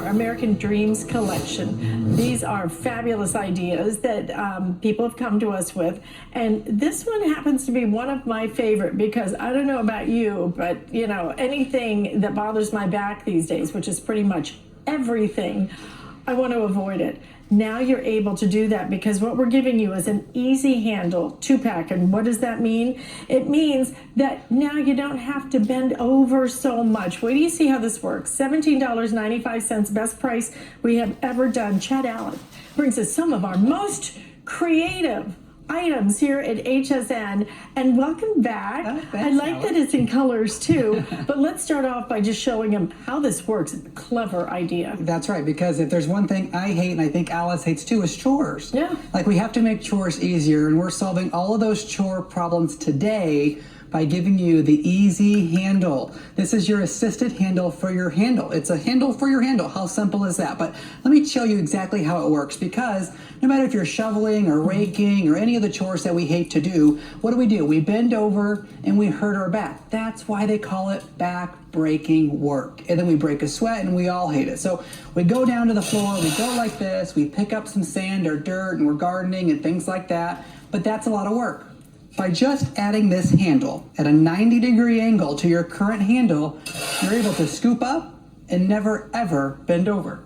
American Dreams collection. These are fabulous ideas that people have come to us with. And this one happens to be one of my favorite because I don't know about you, but you know, anything that bothers my back these days, which is pretty much everything, I want to avoid it. Now you're able to do that because what we're giving you is an easy handle 2-pack. And what does that mean? It means that now you don't have to bend over so much. Wait till you see how this works. $17.95, best price we have ever done. Chad Alyce brings us some of our most creative items here at HSN, and welcome back. I like that it's in colors too, but let's start off by just showing them how this works. It's a clever idea. That's right, because if there's one thing I hate, and I think Alyce hates too, is chores. Yeah. Like, we have to make chores easier, and we're solving all of those chore problems today by giving you the easy handle. This is your assisted handle for your handle. It's a handle for your handle. How simple is that? But let me show you exactly how it works, because no matter if you're shoveling or raking or any of the chores that we hate to do, what do? We bend over and we hurt our back. That's why they call it back breaking work. And then we break a sweat and we all hate it. So we go down to the floor, we go like this, we pick up some sand or dirt and we're gardening and things like that. But that's a lot of work. By just adding this handle at a 90-degree angle to your current handle, you're able to scoop up and never ever bend over.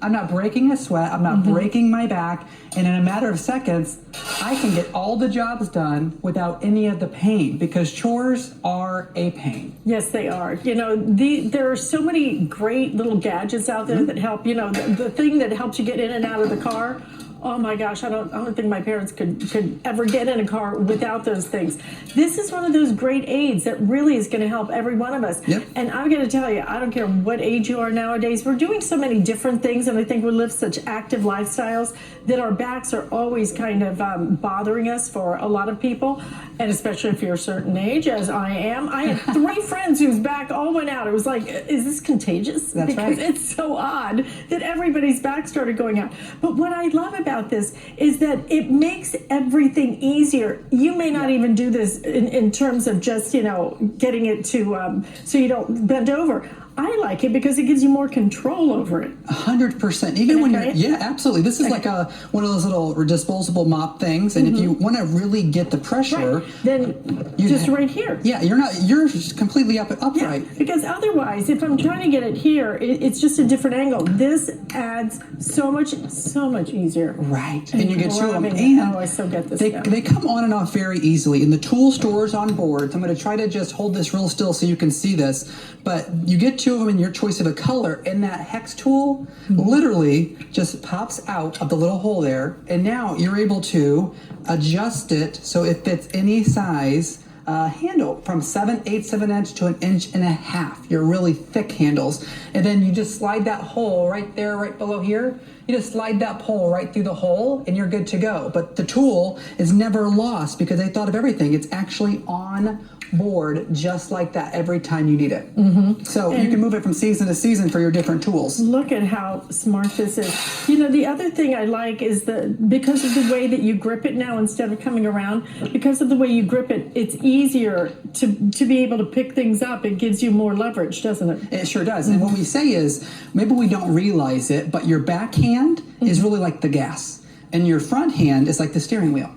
I'm not breaking a sweat, I'm not breaking my back, and in a matter of seconds, I can get all the jobs done without any of the pain, because chores are a pain. Yes, they are. You know, there are so many great little gadgets out there that help. You know, the thing that helps you get in and out of the car. Oh my gosh, I don't think my parents could ever get in a car without those things. This is one of those great aids that really is going to help every one of us. Yep. And I'm going to tell you, I don't care what age you are nowadays, we're doing so many different things, and I think we live such active lifestyles that our backs are always kind of bothering us for a lot of people, and especially if you're a certain age, as I am. I had 3 friends whose back all went out. It was like, is this contagious? That's because right. It's so odd that everybody's back started going out. But what I love about this is that it makes everything easier. You may not even do this in terms of just, you know, getting it to so you don't bend over. I like it because it gives you more control over it. 100%. Even when you're, yeah, absolutely. This is like one of those little disposable mop things, and if you want to really get the pressure, then just right here. Yeah, you're completely upright. Yeah, because otherwise, if I'm trying to get it here, it's just a different angle. This adds so much easier. Right, and you get to them, and I still get this. They come on and off very easily. In the tool stores on board, so I'm going to try to just hold this real still so you can see this. But you get 2 of them in your choice of a color, and that hex tool literally just pops out of the little hole there, and now you're able to adjust it so it fits any size handle, from 7/8 of an inch to 1.5 inches. Your really thick handles, and then you just slide that hole right there, right below here. You just slide that pole right through the hole and you're good to go. But the tool is never lost because they thought of everything. It's actually on board just like that every time you need it. So you can move it from season to season for your different tools. Look at how smart this is. You know, the other thing I like is because of the way that you grip it now, instead of coming around, because of the way you grip it, it's easier to be able to pick things up. It gives you more leverage, doesn't it? It sure does. And what we say is, maybe we don't realize it, but your backhand is really like the gas, and your front hand is like the steering wheel.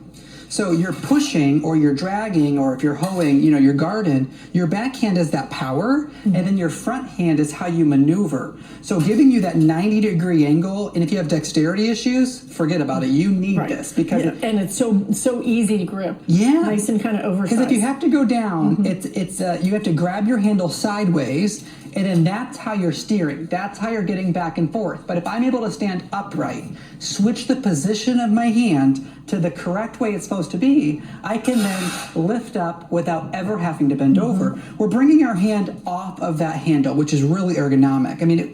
So you're pushing or you're dragging, or if you're hoeing, you know, your garden, your backhand is that power, and then your front hand is how you maneuver. So giving you that 90-degree angle, and if you have dexterity issues, forget about it. You need this because and it's so easy to grip. Yeah, nice and kind of oversized. Because if you have to go down, it's you have to grab your handle sideways, and then that's how you're steering. That's how you're getting back and forth. But if I'm able to stand upright, switch the position of my hand to the correct way it's supposed to be, I can then lift up without ever having to bend over. We're bringing our hand off of that handle, which is really ergonomic. I mean,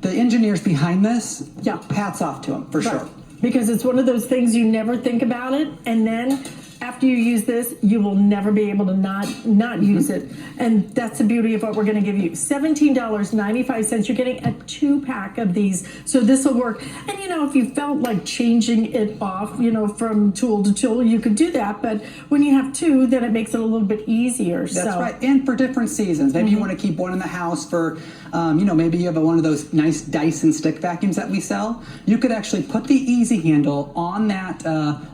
the engineers behind this, hats off to them for sure. Because it's one of those things you never think about it, and then after you use this, you will never be able to not use it. And that's the beauty of what we're going to give you. $17.95. You're getting a 2-pack of these. So this will work. And you know, if you felt like changing it off, you know, from tool to tool, you could do that. But when you have 2, then it makes it a little bit easier. That's right. And for different seasons. Maybe you want to keep one in the house for, you know, maybe you have one of those nice Dyson stick vacuums that we sell. You could actually put the easy handle on that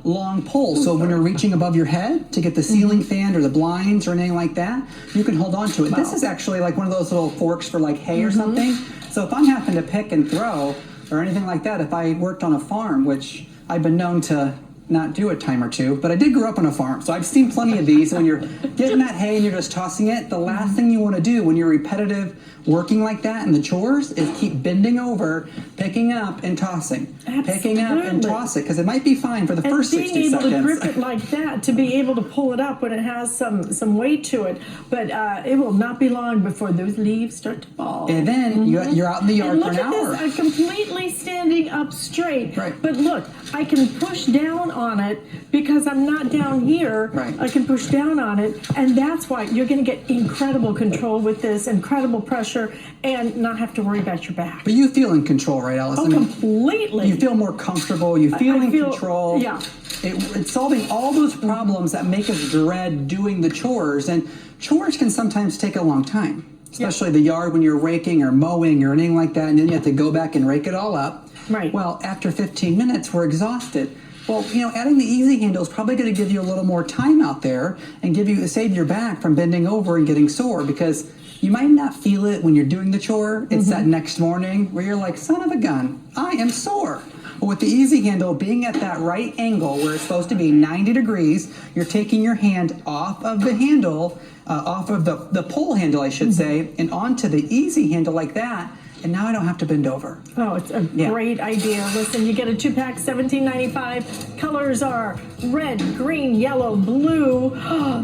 long pole. So when you're reaching above your head to get the ceiling fan or the blinds or anything like that, you can hold on to it. Wow. This is actually like one of those little forks for like hay or something. So if I'm having to pick and throw or anything like that, if I worked on a farm, which I've been known to not do a time or two, but I did grow up on a farm, so I've seen plenty of these. When you're getting that hay and you're just tossing it, the last thing you want to do when you're repetitive working like that in the chores is keep bending over, picking up and tossing. Absolutely. Picking up and toss it, because it might be fine for the first 60 seconds. Being able to grip it like that, to be able to pull it up when it has some weight to it, but it will not be long before those leaves start to fall. And then you're out in the yard for an hour. Look at this, I'm completely standing up straight. Right. But look, I can push down on it because I'm not down here. Right. I can push down on it, and that's why you're going to get incredible control with this, incredible pressure, and not have to worry about your back. But you feel in control, right, Alyce? Oh, completely. You feel more comfortable. You feel in control. Yeah. It's solving all those problems that make us dread doing the chores. And chores can sometimes take a long time, especially the yard when you're raking or mowing or anything like that, and then you have to go back and rake it all up. Right. Well, after 15 minutes, we're exhausted. Well, you know, adding the easy handle is probably going to give you a little more time out there and save your back from bending over and getting sore, because you might not feel it when you're doing the chore. It's that next morning where you're like, son of a gun, I am sore. But with the easy handle being at that right angle where it's supposed to be 90 degrees, you're taking your hand off of the handle, off of the pull handle, I should say, and onto the easy handle like that. And now I don't have to bend over. Oh, it's a great idea. Listen, you get a 2-pack, $17.95. Colors are red, green, yellow, blue.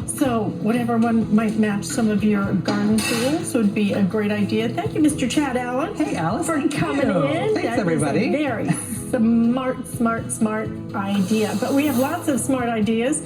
So whatever one might match some of your garden tools would be a great idea. Thank you, Mr. Chad Allen. Hey, Alyce. For coming in. Thanks, everybody. Very smart idea. But we have lots of smart ideas